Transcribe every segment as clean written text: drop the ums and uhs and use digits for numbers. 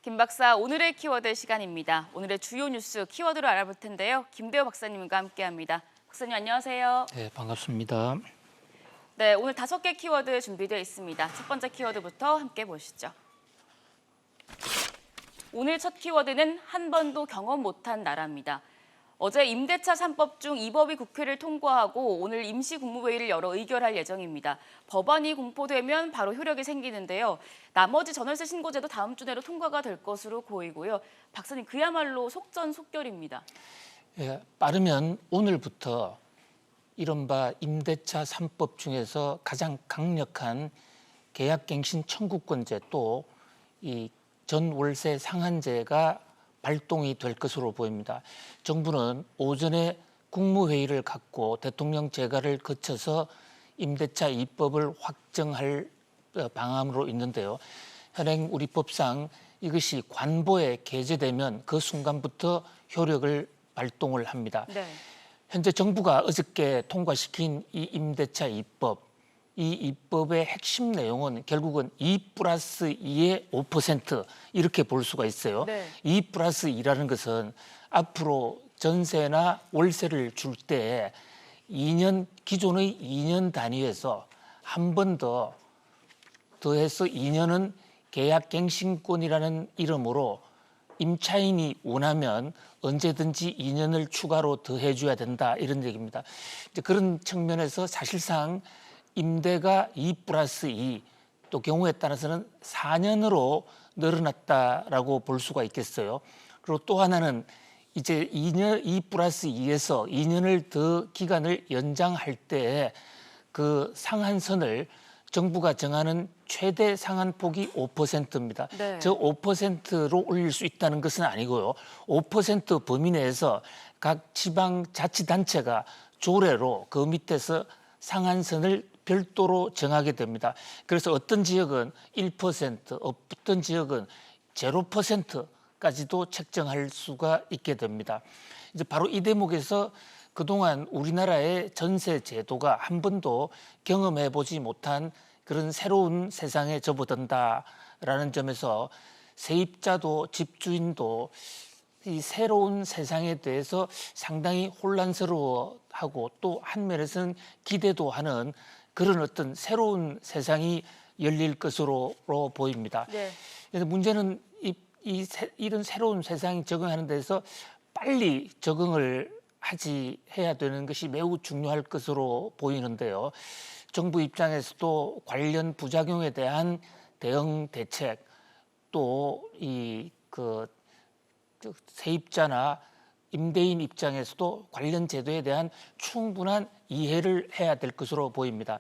김 박사, 오늘의 키워드 시간입니다. 오늘의 주요 뉴스 키워드로 알아볼 텐데요. 김대호 박사님과 함께합니다. 박사님 안녕하세요. 네, 반갑습니다. 네, 오늘 5개 키워드 준비되어 있습니다. 첫 번째 키워드부터 함께 보시죠. 오늘 첫 키워드는 한 번도 경험 못한 나라입니다. 어제 임대차 3법 중 2법이 국회를 통과하고 오늘 임시국무회의를 열어 의결할 예정입니다. 법안이 공포되면 바로 효력이 생기는데요. 나머지 전월세 신고제도 다음 주 내로 통과가 될 것으로 보이고요. 박사님, 그야말로 속전속결입니다. 예, 빠르면 오늘부터 이른바 임대차 3법 중에서 가장 강력한 계약갱신 청구권제 또 이 전월세 상한제가 발동이 될 것으로 보입니다. 정부는 오전에 국무회의를 갖고 대통령 재가를 거쳐서 임대차 2법을 확정할 방안으로 있는데요. 현행 우리 법상 이것이 관보에 게재되면 그 순간부터 효력을 발동을 합니다. 네. 현재 정부가 어저께 통과시킨 이 임대차 2법, 이 입법의 핵심 내용은 결국은 2+2의 5% 이렇게 볼 수가 있어요. 네. 2+2라는 것은 앞으로 전세나 월세를 줄 때 2년 기존의 2년 단위에서 한 번 더 더해서 2년은 계약갱신권이라는 이름으로 임차인이 원하면 언제든지 2년을 추가로 더해줘야 된다 이런 얘기입니다. 이제 그런 측면에서 사실상 임대가 2+2 또 경우에 따라서는 4년으로 늘어났다라고 볼 수가 있겠어요. 그리고 또 하나는 이제 2+2에서 2년을 더 기간을 연장할 때 그 상한선을 정부가 정하는 최대 상한폭이 5%입니다. 네. 저 5%로 올릴 수 있다는 것은 아니고요. 5% 범위 내에서 각 지방자치단체가 조례로 그 밑에서 상한선을 별도로 정하게 됩니다. 그래서 어떤 지역은 1%, 어떤 지역은 0%까지도 책정할 수가 있게 됩니다. 이제 바로 이 대목에서 그동안 우리나라의 전세 제도가 한 번도 경험해 보지 못한 그런 새로운 세상에 접어든다라는 점에서 세입자도 집주인도 이 새로운 세상에 대해서 상당히 혼란스러워하고 또 한면에서는 기대도 하는 그런 어떤 새로운 세상이 열릴 것으로 보입니다. 네. 그래서 문제는 이런 새로운 세상에 적응하는 데서 빨리 적응을 해야 되는 것이 매우 중요할 것으로 보이는데요. 정부 입장에서도 관련 부작용에 대한 대응 대책 또 세입자나 임대인 입장에서도 관련 제도에 대한 충분한 이해를 해야 될 것으로 보입니다.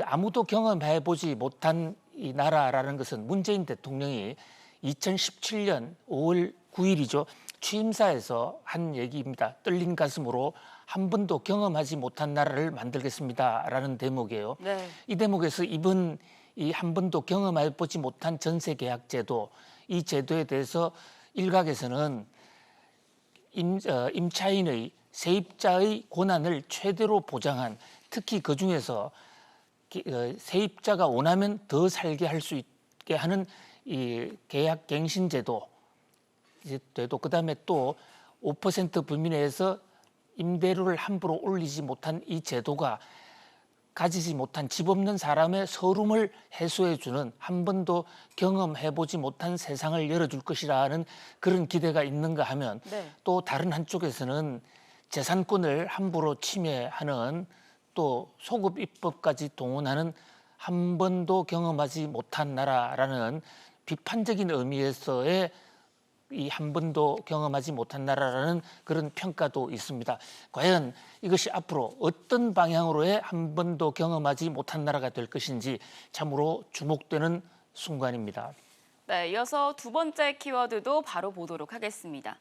아무도 경험해 보지 못한 이 나라라는 것은 문재인 대통령이 2017년 5월 9일이죠. 취임사에서 한 얘기입니다. 떨린 가슴으로 한 번도 경험하지 못한 나라를 만들겠습니다라는 대목이에요. 네. 이 대목에서 이번 이 한 번도 경험해 보지 못한 전세 계약 제도, 이 제도에 대해서 일각에서는 임차인의 세입자의 권한을 최대로 보장한 특히 그 중에서 세입자가 원하면 더 살게 할 수 있게 하는 이 계약갱신제도, 그다음에 또 5% 범위 내에서 임대료를 함부로 올리지 못한 이 제도가 가지지 못한 집 없는 사람의 서름을 해소해주는 한 번도 경험해보지 못한 세상을 열어줄 것이라는 그런 기대가 있는가 하면 네. 또 다른 한쪽에서는 재산권을 함부로 침해하는 또 소급 입법까지 동원하는 한 번도 경험하지 못한 나라라는 비판적인 의미에서의 이 한 번도 경험하지 못한 나라라는 그런 평가도 있습니다. 과연 이것이 앞으로 어떤 방향으로의 한 번도 경험하지 못한 나라가 될 것인지 참으로 주목되는 순간입니다. 네, 이어서 두 번째 키워드도 바로 보도록 하겠습니다.